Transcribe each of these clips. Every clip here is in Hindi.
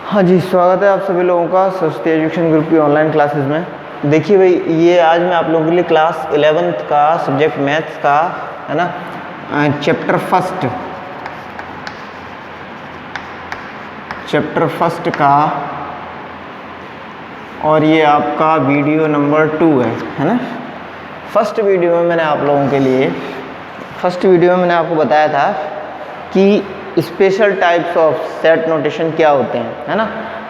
हाँ जी, स्वागत है आप सभी लोगों का सरस्वती एजुकेशन ग्रुप की ऑनलाइन क्लासेस में। देखिए भाई, ये आज मैं आप लोगों के लिए क्लास 11th का सब्जेक्ट मैथ्स का है ना, चैप्टर फर्स्ट का, और ये आपका वीडियो नंबर 2 है ना। फर्स्ट वीडियो में मैंने आपको बताया था कि special types of set notation क्या होते हैं, है ना।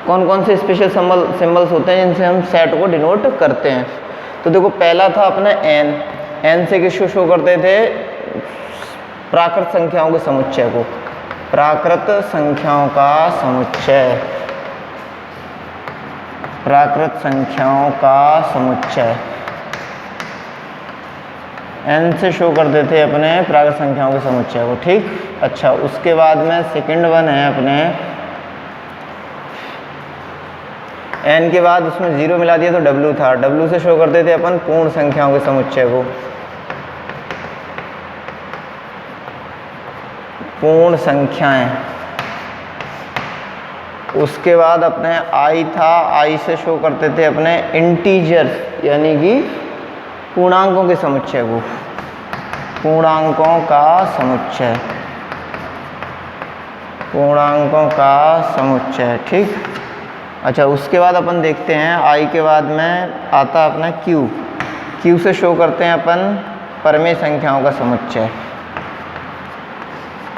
कौन कौन से स्पेशल सिंबल्स होते हैं जिनसे हम सेट को डिनोट करते हैं। तो देखो, पहला था अपना एन से किसको शो करते थे? प्राकृत संख्याओं के समुच्चय को, प्राकृत संख्याओं का समुच्चय एन से शो करते थे अपने प्राकृत संख्याओं के समुच्चय को, ठीक। अच्छा, उसके बाद में सेकंड वन है अपने एन के बाद उसमें 0 मिला दिया तो डब्ल्यू था। डब्ल्यू से शो करते थे अपन पूर्ण संख्याओं के समुच्चय को, पूर्ण संख्याएं। उसके बाद अपने आई था, आई से शो करते थे अपने इंटीजर्स यानी कि पूर्णांकों के समुच्चय को, पूर्णांकों का समुच्चय, ठीक। अच्छा, उसके बाद अपन देखते हैं आई के बाद में आता अपना क्यू से शो करते हैं अपन परमेय संख्याओं का समुच्चय,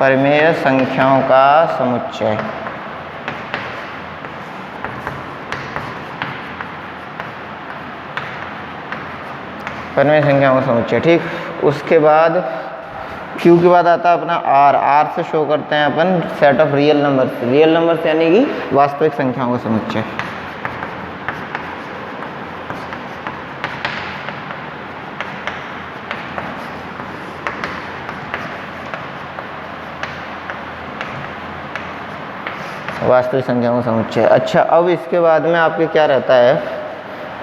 परमेय संख्याओं का समुच्चय। परमेय संख्याओं का समुच्चय, ठीक। उसके बाद क्यू के बाद आता अपना आर से शो करते हैं अपन सेट ऑफ रियल नंबर्स यानी कि वास्तविक संख्याओं का समुच्चय। वास्तविक संख्याओं का समुच्चय। अच्छा, अब इसके बाद में आपके क्या रहता है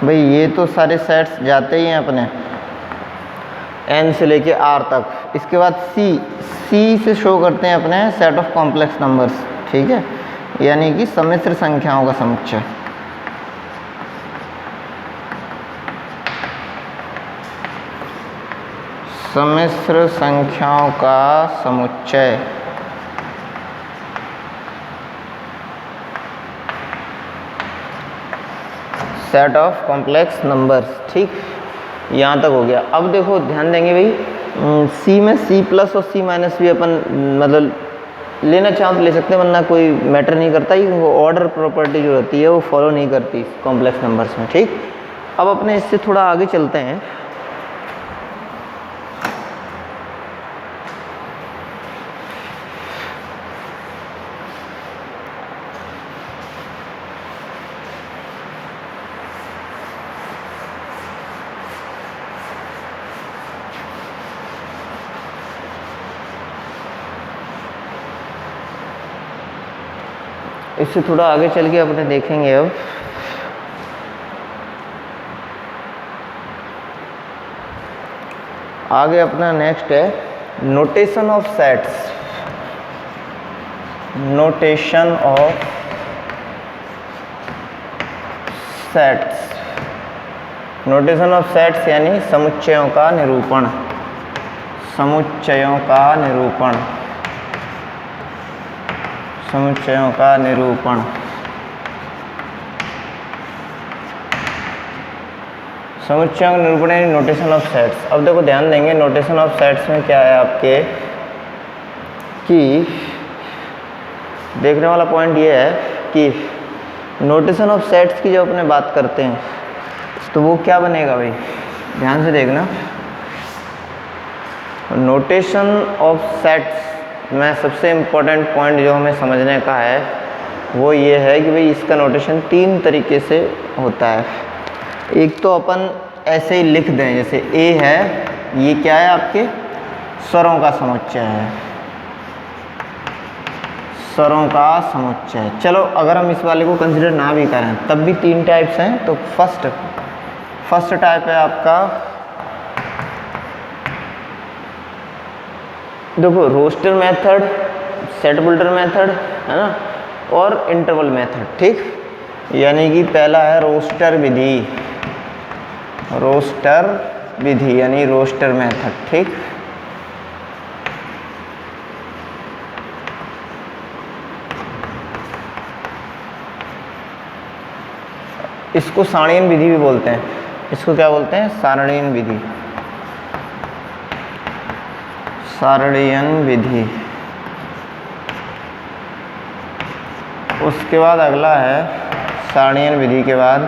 भाई, ये तो सारे सेट्स जाते ही हैं अपने एन से लेके आर तक। इसके बाद सी से शो करते हैं अपने सेट ऑफ कॉम्प्लेक्स नंबर्स, ठीक है, यानी कि सम्मिश्र संख्याओं का समुच्चय। सम्मिश्र संख्याओं का समुच्चय, सेट ऑफ कॉम्प्लेक्स नंबर्स, ठीक। यहाँ तक हो गया। अब देखो, ध्यान देंगे भाई, सी में सी प्लस और सी माइनस भी अपन मतलब लेना चाहो तो ले सकते हैं, वरना कोई मैटर नहीं करता। वो ऑर्डर प्रॉपर्टी जो रहती है वो फॉलो नहीं करती कॉम्प्लेक्स नंबर्स में, ठीक। अब अपने इससे थोड़ा आगे चलते हैं। इससे थोड़ा आगे चल के अपने देखेंगे अब आगे अपना नेक्स्ट है notation of sets. Notation of sets यानी समुच्चयों का निरूपण, समुच्चयों का निरूपण। समुच्चयों का निरूपण यानी नोटेशन ऑफ सेट्स। अब देखो, ध्यान देंगे नोटेशन ऑफ सेट्स में क्या है आपके कि देखने वाला पॉइंट ये है कि नोटेशन ऑफ सेट्स की जब अपने बात करते हैं तो वो क्या बनेगा भाई, ध्यान से देखना। नोटेशन ऑफ सेट्स में सबसे इम्पोर्टेंट पॉइंट जो हमें समझने का है वो ये है कि भाई इसका नोटेशन 3 तरीके से होता है। एक तो अपन ऐसे ही लिख दें, जैसे ए है, ये क्या है आपके स्वरों का समुच्चय है, स्वरों का समुच्चय। चलो, अगर हम इस वाले को कंसिडर ना भी करें तब भी 3 टाइप्स हैं। तो फर्स्ट टाइप है आपका, देखो, roster method, set builder method, है ना। और इंटरवल मेथड, ठीक। यानी कि पहला है रोस्टर विधि, रोस्टर विधि यानी रोस्टर मेथड, ठीक। इसको सारणीयन विधि भी बोलते हैं, इसको क्या बोलते हैं, सारणीयन विधि, सारणीयन विधि। उसके बाद अगला है सारणीयन विधि के बाद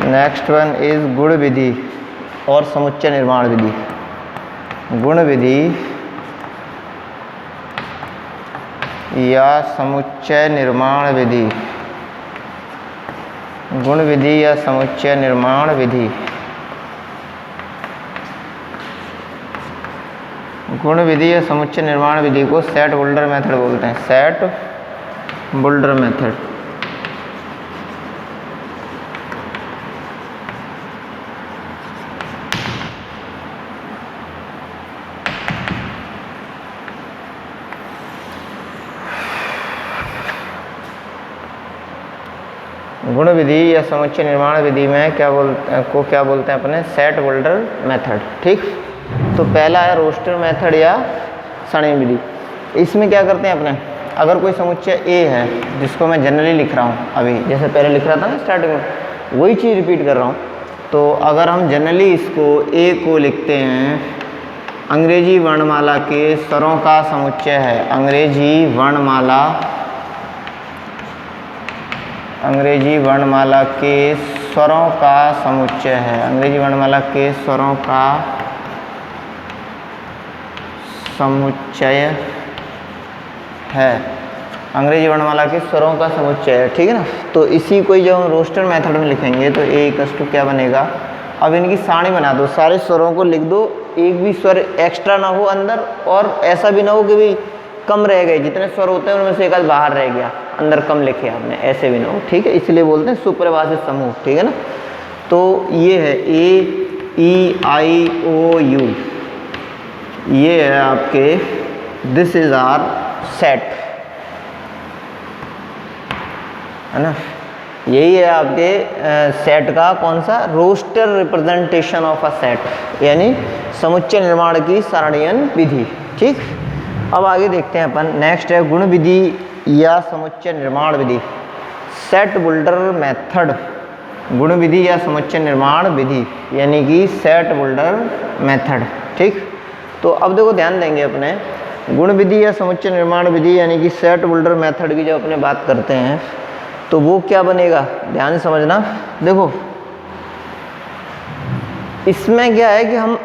नेक्स्ट वन इज गुण विधि और समुच्चय निर्माण विधि। गुण विधि या समुच्चय निर्माण विधि, गुण विधि या समुच्चय निर्माण विधि। गुण विधि या समुच्चय निर्माण विधि को सेट बुल्डर मेथड बोलते हैं, सेट बुल्डर मेथड। गुण विधि या समुच्चय निर्माण विधि में क्या बोलते हैं अपने, सेट बुल्डर मेथड, ठीक। तो पहला है रोस्टर मेथड या सारणीयन विधि। इसमें क्या करते हैं अपने, अगर कोई समुच्चय ए है जिसको मैं जनरली लिख रहा हूँ, अभी जैसे पहले लिख रहा था ना स्टार्टिंग में, वही चीज़ रिपीट कर रहा हूँ। तो अगर हम जनरली इसको ए को लिखते हैं अंग्रेजी वर्णमाला के स्वरों का समुच्चय है, अंग्रेजी वर्णमाला के स्वरों का समुच्चय है, अंग्रेजी वर्णमाला के स्वरों का समुच्चय है, अंग्रेजी वर्णमाला के स्वरों का समुच्चय है, ठीक है ना। तो इसी को जब हम रोस्टर मेथड में लिखेंगे तो ए इक्वल्स टू क्या बनेगा, अब इनकी सारणी बना दो, सारे स्वरों को लिख दो, एक भी स्वर एक्स्ट्रा ना हो अंदर, और ऐसा भी ना हो कि भाई कम रह गए, जितने स्वर होते हैं उनमें से एक आध बाहर रह गया, अंदर कम लिखे आपने, ऐसे भी ना हो, ठीक है। इसलिए बोलते हैं सुपरिभाषित समूह, ठीक है ना। तो ये है ए ई आई ओ यू, ये है आपके, दिस इज आर सेट, है ना। यही है आपके सेट का कौन सा, roster representation of a set, यानी समुच्चय निर्माण की सारणीयन विधि, ठीक। अब आगे देखते हैं अपन, नेक्स्ट है गुण विधि या समुच्चय निर्माण विधि, सेट बुल्डर मेथड। गुण विधि या समुच्चय निर्माण विधि यानी कि सेट बुल्डर मेथड, ठीक। तो अब देखो ध्यान देंगे अपने, गुण विधि या समुच्चय निर्माण विधि यानी कि सेट बुल्डर मेथड की जब अपने बात करते हैं तो वो क्या बनेगा, ध्यान से समझना। देखो इसमें क्या है कि हम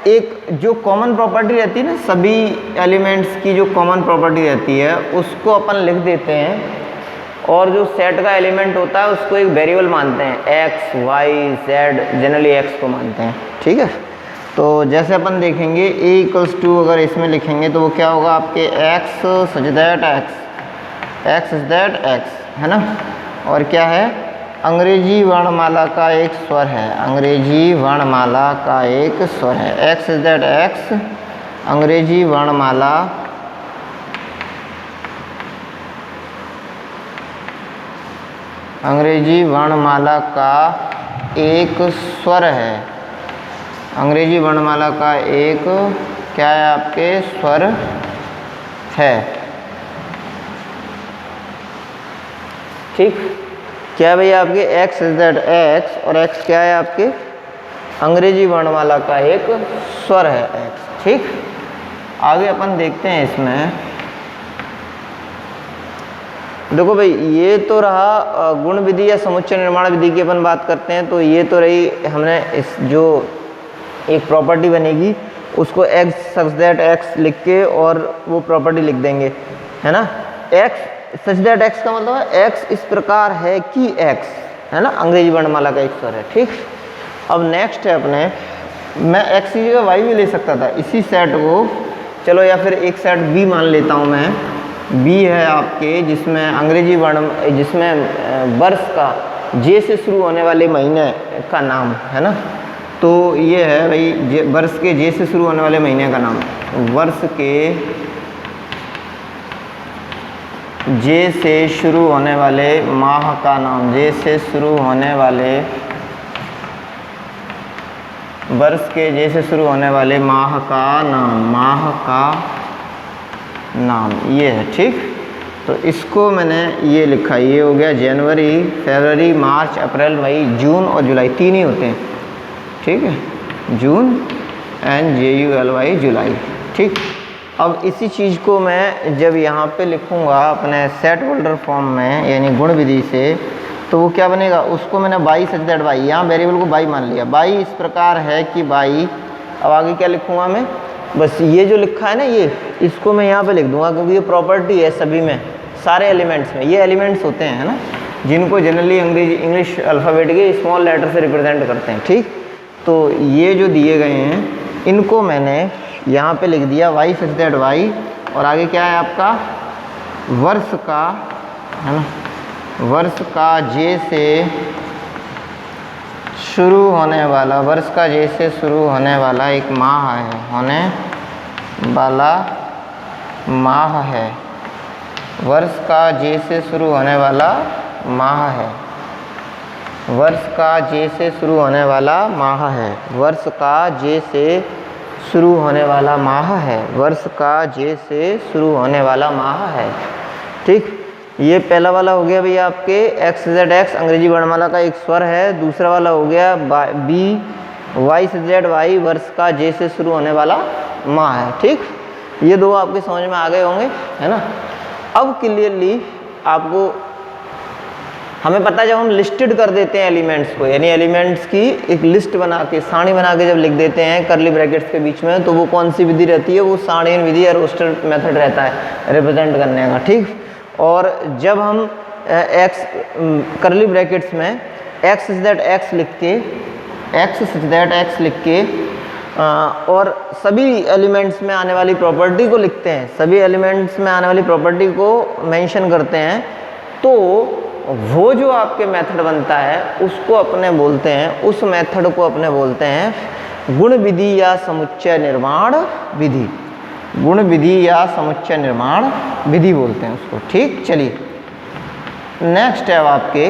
एक जो कॉमन प्रॉपर्टी रहती है ना, सभी एलिमेंट्स की जो कॉमन प्रॉपर्टी रहती है उसको अपन लिख देते हैं, और जो सेट का एलिमेंट होता है उसको एक वेरिएबल मानते हैं, X Y Z, generally X को मानते हैं, ठीक है। तो जैसे अपन देखेंगे ए इक्वल्स टू अगर इसमें लिखेंगे तो वो क्या होगा आपके x such that x is that x, है ना। और क्या है, अंग्रेजी वर्णमाला का एक स्वर है, अंग्रेजी वर्णमाला का एक स्वर है, एक्स इज दैट एक्स, अंग्रेजी वर्णमाला का एक स्वर है, अंग्रेजी वर्णमाला का एक क्या है आपके स्वर है, ठीक। क्या है भैया आपके एक्स इज दैट एक्स, और एक्स क्या है आपके अंग्रेजी वर्णमाला का एक स्वर है एक्स, ठीक। आगे अपन देखते हैं इसमें, देखो भाई ये तो रहा गुण विधि या समुच्चय निर्माण विधि की अपन बात करते हैं, तो ये तो रही हमने इस जो एक प्रॉपर्टी बनेगी उसको एक्स सच दैट एक्स लिख के और वो प्रॉपर्टी लिख देंगे, है ना। एक्स सच दैट एक्स का मतलब है एक्स इस प्रकार है कि एक्स, है ना, अंग्रेजी वर्णमाला का एक स्वर है, ठीक। अब नेक्स्ट है अपने, मैं एक्स की जगह वाई भी ले सकता था इसी सेट को, चलो, या फिर एक सेट बी मान लेता हूँ मैं, बी है आपके जिसमें अंग्रेजी वर्ण, जिसमें वर्ष का जे से शुरू होने वाले महीने का नाम, है ना। तो ये है भाई वर्ष के जे से शुरू होने वाले महीने का नाम, वर्ष के जे से शुरू होने वाले माह का नाम, जे से शुरू होने वाले वर्ष के, जे से शुरू होने वाले माह का नाम, माह का नाम ये है। ठीक, तो इसको मैंने ये लिखा, ये हो गया जनवरी, फरवरी, मार्च, अप्रैल, मई, जून और जुलाई, 3 ही होते हैं। ठीक है, जून एंड JULY, जुलाई। ठीक, अब इसी चीज़ को मैं जब यहाँ पे लिखूँगा अपने सेट होल्डर फॉर्म में, यानी गुण विधि से, तो वो क्या बनेगा, उसको मैंने बाई सच दैट बाई, यहाँ वेरिएबल को बाई मान लिया। बाई इस प्रकार है कि बाई, अब आगे क्या लिखूँगा मैं, बस ये जो लिखा है ना ये, इसको मैं यहाँ पे लिख दूंगा क्योंकि ये प्रॉपर्टी है सभी में, सारे एलिमेंट्स में। ये एलिमेंट्स होते हैं, है ना, जिनको जनरली इंग्लिश अल्फ़ाबेट के स्मॉल लेटर से रिप्रेजेंट करते हैं। ठीक, तो ये जो दिए गए हैं इनको मैंने यहाँ पे लिख दिया वाई सच दैट वाई, और आगे क्या है आपका वर्ष का, है ना, वर्ष का जे से शुरू होने वाला, वर्ष का जे से शुरू होने वाला एक माह है, होने वाला माह है, वर्ष का जे से शुरू होने वाला माह है, वर्ष का जे से शुरू होने वाला माह है, वर्ष का जे से शुरू होने वाला माह है, वर्ष का जे से शुरू होने वाला माह है। ठीक, ये पहला वाला हो गया भैया आपके XZX अंग्रेजी वर्णमाला का एक स्वर है। दूसरा वाला हो गया BYZY वर्ष का जे से शुरू होने वाला माह है। ठीक, ये दो आपके समझ में आ गए होंगे, है ना। अब क्लियरली आपको हमें पता है, जब हम लिस्टेड कर देते हैं एलिमेंट्स को, यानी एलिमेंट्स की एक लिस्ट बना के, सारणी बना के जब लिख देते हैं करली ब्रैकेट्स के बीच में, तो वो कौन सी विधि रहती है, वो सारणीय विधि या रोस्टर मेथड रहता है रिप्रेजेंट करने का। ठीक, और जब हम करली ब्रैकेट्स में x इज दैट x लिख के, x इज दैट x लिख के और सभी एलिमेंट्स में आने वाली प्रॉपर्टी को लिखते हैं, सभी एलिमेंट्स में आने वाली प्रॉपर्टी को मेंशन करते हैं, तो वो जो आपके मेथड बनता है उसको अपने बोलते हैं, उस मेथड को अपने बोलते हैं गुण विधि या समुच्चय निर्माण विधि, गुण विधि या समुच्चय निर्माण विधि बोलते हैं उसको। ठीक, चलिए नेक्स्ट है आपके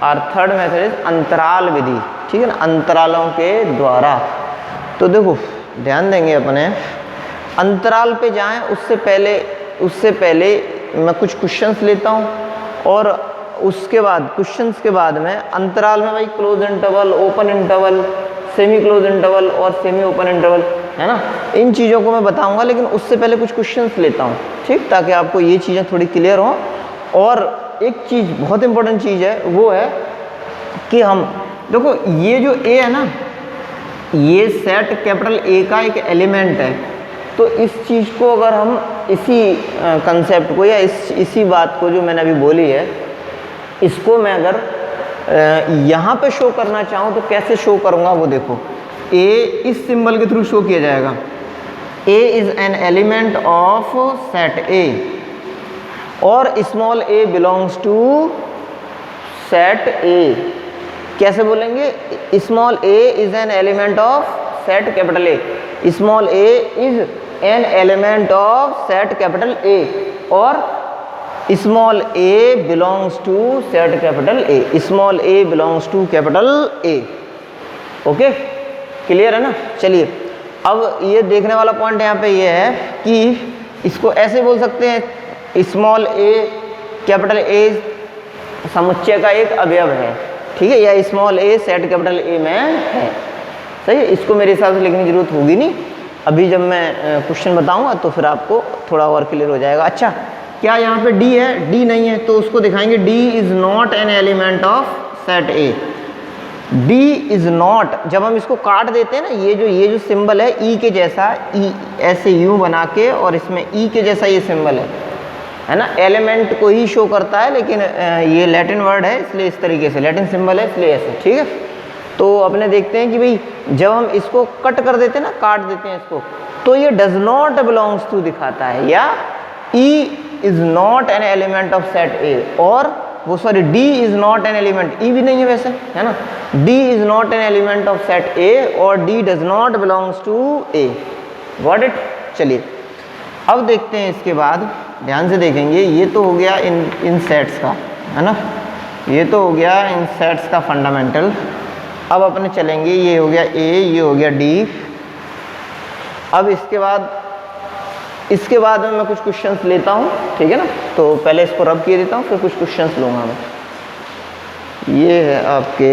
और थर्ड मेथड इज अंतराल विधि। ठीक है ना, अंतरालों के द्वारा। तो देखो ध्यान देंगे अपने अंतराल पे जाएं, उससे पहले मैं कुछ क्वेश्चंस लेता हूं, और उसके बाद क्वेश्चंस के बाद में अंतराल में भाई close interval, open interval, semi close interval और सेमी ओपन इंटरवल, है ना, इन चीज़ों को मैं बताऊंगा। लेकिन उससे पहले कुछ क्वेश्चंस लेता हूं, ठीक, ताकि आपको ये चीज़ें थोड़ी क्लियर हों। और एक चीज़ बहुत इंपॉर्टेंट चीज़ है, वो है कि हम देखो ये जो ए है ना, ये सेट कैपिटल ए का एक एलिमेंट है। तो इस चीज़ को अगर हम इसी कंसेप्ट को या इसी बात को जो मैंने अभी बोली है, इसको मैं अगर यहाँ पे शो करना चाहूँ तो कैसे शो करूँगा वो देखो। ए इस सिंबल के थ्रू शो किया जाएगा, A is an element of set A और small A belongs to set A. कैसे बोलेंगे? Small A is an element of set capital A, small A is an element of set capital A और small A belongs to set capital A, small A belongs to capital A. Okay, clear है ना। चलिए अब ये देखने वाला पॉइंट यहाँ पे ये है कि इसको ऐसे बोल सकते हैं, स्मॉल ए कैपिटल ए समुच्चय का एक अवयव है, ठीक है, या स्मॉल ए सेट कैपिटल ए में है। सही है, इसको मेरे हिसाब से लिखने की जरूरत होगी नहीं, अभी जब मैं क्वेश्चन बताऊंगा तो फिर आपको थोड़ा और क्लियर हो जाएगा। अच्छा, क्या यहाँ पे डी है? डी नहीं है, तो उसको दिखाएंगे D is not an element of set A. D is not, जब हम इसको काट देते हैं ना, ये जो सिंबल है ई के जैसा, ई ऐसे यू बना के और इसमें ई के जैसा ये सिंबल है ना, एलिमेंट को ही शो करता है, लेकिन ये लैटिन वर्ड है इसलिए इस तरीके से, लैटिन सिंबल है इसलिए ऐसे, ठीक है। तो अपने देखते हैं कि भाई जब हम इसको कट कर देते हैं ना, काट देते हैं इसको, तो ये डज नॉट बिलोंग्स टू दिखाता है, या E is not an element of set A, और वो sorry D is not an element, E भी नहीं है वैसे, है ना, D is not an element of set A और D does not belongs to A. Got it. चलिए अब देखते हैं इसके बाद ध्यान से देखेंगे, ये तो हो गया इन सेट्स का, है ना, ये तो हो गया इन सेट्स का फंडामेंटल। अब अपने चलेंगे, ये हो गया ए, ये हो गया डी। अब इसके बाद में मैं कुछ क्वेश्चंस लेता हूँ, ठीक है ना। तो पहले इसको रब किए देता हूँ, फिर कुछ क्वेश्चंस लूँगा मैं। ये है आपके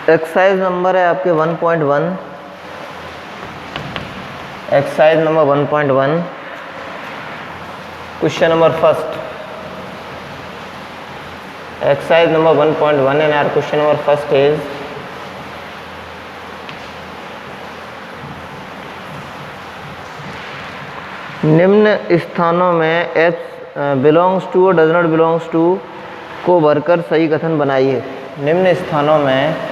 एक्सरसाइज नंबर है आपके 1.1, exercise number 1.1, question number first. Exercise number 1.1 and our question number first is निम्न स्थानों में एफ बिलोंग्स टू और डज नॉट बिलोंग्स टू को भरकर सही कथन बनाइए। निम्न स्थानों में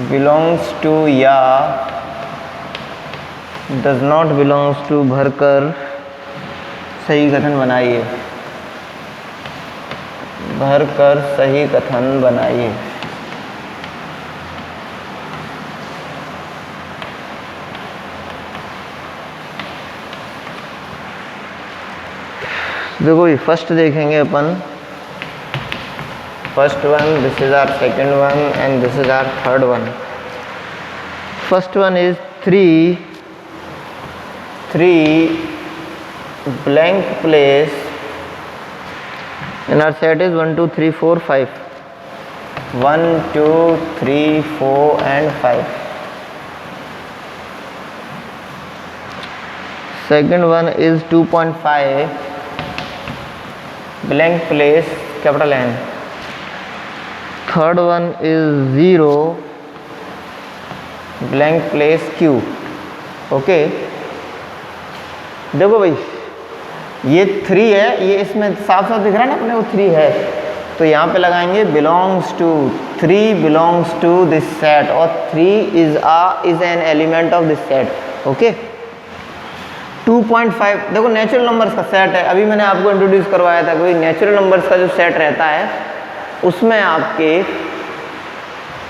बिलोंग्स टू या डज नॉट बिलोंग्स टू भरकर सही कथन बनाइए, भरकर सही कथन बनाइए। देखो ये फर्स्ट देखेंगे अपन, first one, this is our second one and this is our third one. First one is 3 blank place in our set is 1 2 3 4 5, 1 2 3 4 and 5. Second one is 2.5 blank place capital N. Third one is 0 blank place Q. Okay देखो भाई ये 3 है, ये इसमें साफ साफ दिख रहा है ना अपने को 3 है, तो यहाँ पे लगाएंगे belongs to, 3 belongs to this set और 3 is an element of this set. Okay 2.5 देखो नेचुरल नंबर्स का सेट है, अभी मैंने आपको इंट्रोड्यूस करवाया था, कोई नेचुरल नंबर्स का जो सेट रहता है उसमें आपके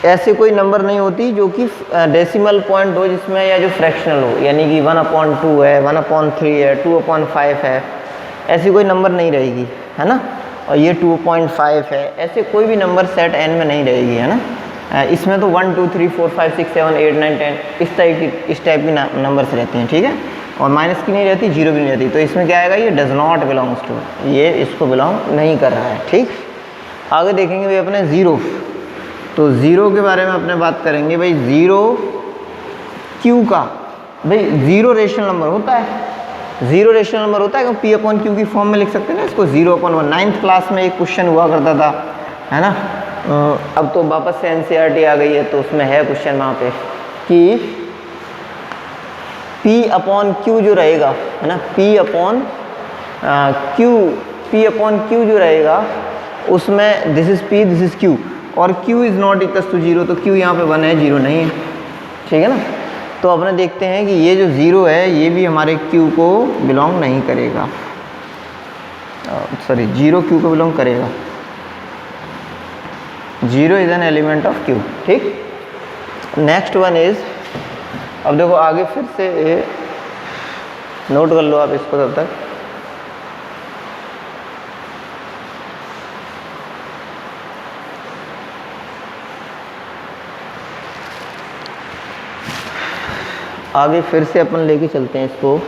ऐसे कोई नंबर नहीं होती जो कि डेसिमल पॉइंट हो जिसमें, या जो फ्रैक्शनल हो, यानी कि 1/2 है, 1/3 है, 2/5 है, ऐसी कोई नंबर नहीं रहेगी, है ना। और ये 2.5 है, ऐसे कोई भी नंबर सेट n में नहीं रहेगी, है ना। इसमें तो 1 2 3 4 5 6 7 8 9 10 इस टाइप की नंबर्स रहती हैं, ठीक है। और माइनस की नहीं रहती, 0 भी नहीं रहती, तो इसमें क्या आएगा, ये डज नॉट बिलोंग्स टू, ये इसको बिलोंग नहीं कर रहा है, ठीक। आगे देखेंगे भाई अपने 0, तो 0 के बारे में अपने बात करेंगे भाई। 0 क्यू का, भाई 0 रेशनल नंबर होता है, 0 रेशनल नंबर होता है क्योंकि P/Q की फॉर्म में लिख सकते हैं ना इसको, 0/1। 9th क्लास में एक क्वेश्चन हुआ करता था, है ना। अब तो वापस से NCERT आ गई है, तो उसमें है क्वेश्चन वहाँ पे कि P/Q जो रहेगा, है ना, P/Q जो रहेगा उसमें this is P, this is Q, और Q is not equals to 0, तो Q यहाँ पे 1 है, 0 नहीं है, ठीक है ना। तो अपने देखते हैं कि ये जो 0 है ये भी हमारे Q को बिलोंग नहीं करेगा, सॉरी 0 Q को बिलोंग करेगा। 0 is an element of Q। ठीक, नेक्स्ट वन इज, अब देखो आगे फिर से नोट कर लो आप इसको तब तक। आगे फिर से अपन लेके चलते हैं इसको।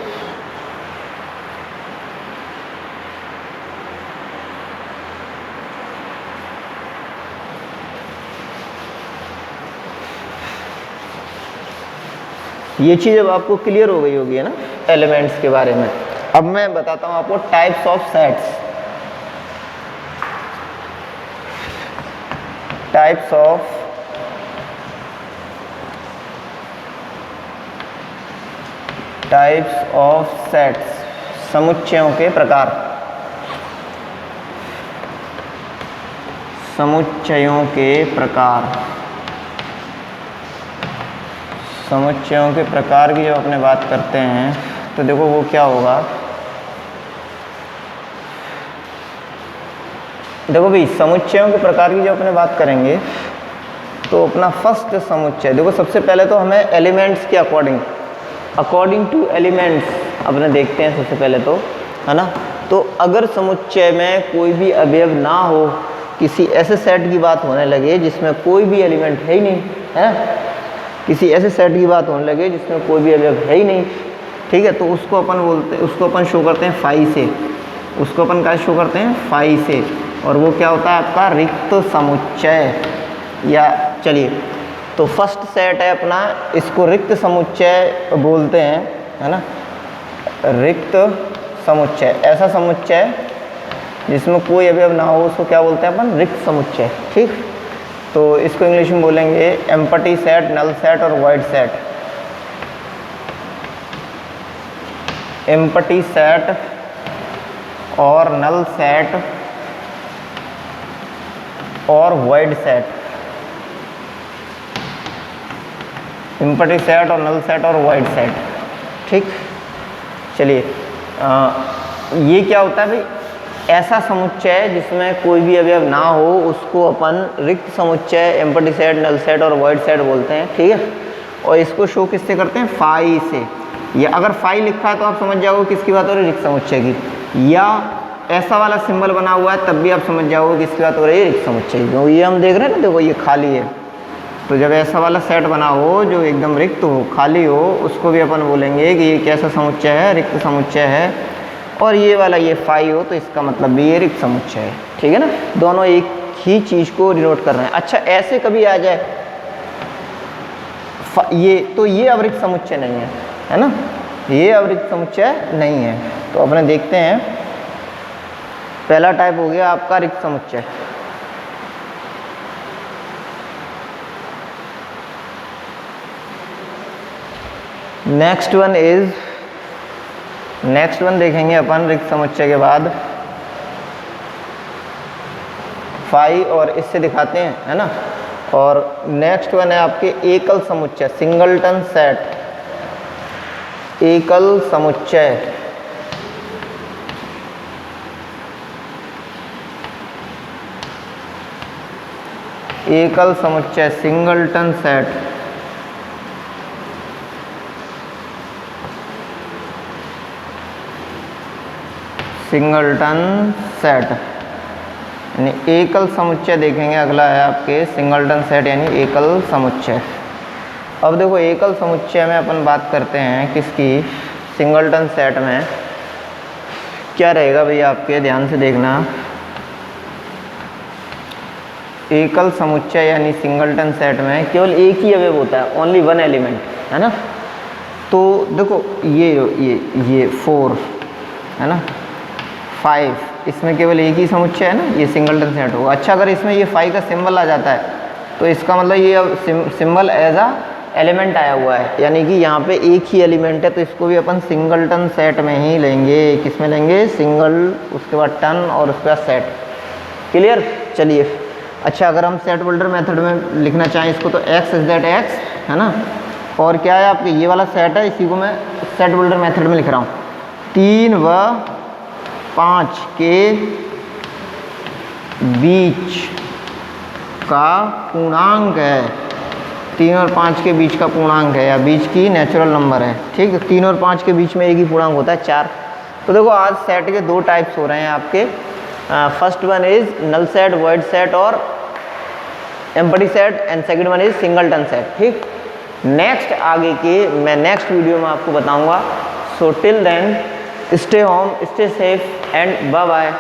ये चीज़ अब आपको क्लियर हो गई होगी है ना एलिमेंट्स के बारे में। अब मैं बताता हूँ आपको types of sets. Types of sets, समुच्चयों के प्रकार। समुच्चयों के प्रकार, समुच्चयों के प्रकार की जब अपने बात करते हैं तो देखो वो क्या होगा। देखो भाई, समुच्चयों के प्रकार की जब अपने बात करेंगे तो अपना फर्स्ट समुच्चय, देखो सबसे पहले तो हमें एलिमेंट्स के अकॉर्डिंग टू एलिमेंट्स अपने देखते हैं सबसे पहले तो, है ना। तो अगर समुच्चय में कोई भी अवयव ना हो, किसी ऐसे सेट की बात होने लगे जिसमें कोई भी एलिमेंट है ही नहीं, है, किसी ऐसे सेट की बात होने लगे जिसमें कोई भी अवयव है ही नहीं, ठीक है, तो उसको अपन बोलते हैं, उसको अपन शो करते हैं फाई से। उसको अपन क्या शो करते हैं? फाई से। और वो क्या होता है आपका? रिक्त समुच्चय। या चलिए, तो फर्स्ट सेट है अपना, इसको रिक्त समुच्चय बोलते हैं, है ना। रिक्त समुच्चय, ऐसा समुच्चय जिसमें कोई अवयव ना हो उसको क्या बोलते हैं अपन? रिक्त समुच्चय। ठीक, तो इसको इंग्लिश में बोलेंगे एम्प्टी सेट, नल सेट और वॉइड सेट। एम्प्टी सेट और नल सेट और वॉइड सेट। एम्प्टी सेट और नल सेट और वॉइड सेट। ठीक, चलिए, ये क्या होता है भाई? ऐसा समुच्चय जिसमें कोई भी अवयव ना हो उसको अपन रिक्त समुच्चय, एम्प्टी सेट, नल सेट और वॉइड सेट बोलते हैं। ठीक है, और इसको शो किससे करते हैं? फाई से। या अगर फाई लिखा है तो आप समझ जाओगे किसकी बात हो रही है? रिक्त समुच्चय की। या ऐसा वाला सिंबल बना हुआ है तब भी आप समझ जाओगे किसकी बात हो रही है? रिक्त समुच्चय की। क्योंकि ये हम देख रहे हैं ना, देखो ये खाली है, तो जब ऐसा वाला सेट बना हो जो एकदम रिक्त हो, खाली हो, उसको भी अपन बोलेंगे कि ये कैसा समुच्चय है? रिक्त समुच्चय है। और ये वाला ये फाई हो तो इसका मतलब भी ये रिक्त समुच्चय है। ठीक है ना, दोनों एक ही चीज़ को डिनोट कर रहे हैं। अच्छा, ऐसे कभी आ जाए ये, तो ये अवरिक्त समुच्चय नहीं है, है ना, ये अवरिक्त समुच्चय नहीं है। तो अपने देखते हैं, पहला टाइप हो गया आपका रिक्त समुच्चय। नेक्स्ट वन देखेंगे अपन रिक्त समुच्चय के बाद फाई, और इससे दिखाते हैं, है ना। और नेक्स्ट वन है आपके एकल समुच्चय, सिंगलटन सेट। एकल समुच्चय, एकल समुच्चय, सिंगलटन सेट। सिंगलटन सेट यानी एकल समुच्चय देखेंगे। अगला है आपके सिंगलटन सेट यानी एकल समुच्चय। अब देखो, एकल समुच्चय में अपन बात करते हैं किसकी? सिंगलटन सेट में क्या रहेगा भैया? आपके ध्यान से देखना, एकल समुच्चय यानी सिंगलटन सेट में केवल एक ही अवयव होता है, ओनली वन एलिमेंट, है ना। तो देखो ये 4 है ना, 5, इसमें केवल एक ही समुच्चय है ना, ये सिंगलटन सेट होगा। अच्छा, अगर इसमें ये 5 का सिंबल आ जाता है तो इसका मतलब ये अब सिंबल एज आ एलिमेंट आया हुआ है, यानी कि यहाँ पे एक ही एलिमेंट है, तो इसको भी अपन सिंगलटन सेट में ही लेंगे। किस में लेंगे? सिंगल, उसके बाद टन और उसके बाद सेट। क्लियर? चलिए, अच्छा, अगर हम सेट बिल्डर मेथड में लिखना चाहें इसको तो एक्स इज दैट एक्स, है ना। और क्या है आपके? ये वाला सेट है, इसी को मैं सेट बिल्डर मेथड में लिख रहा हूँ। 3 व 5 के बीच का पूर्णांक है, 3 और 5 के बीच का पूर्णांक है या बीच की नेचुरल नंबर है, ठीक है। 3 और 5 के बीच में एक ही पूर्णांक होता है 4। तो देखो आज सेट के दो टाइप्स हो रहे हैं आपके। First one is null set, void set और empty set, and second one is singleton set, ठीक। नेक्स्ट आगे के मैं नेक्स्ट वीडियो में आपको बताऊंगा। So till then stay home, stay safe and bye bye.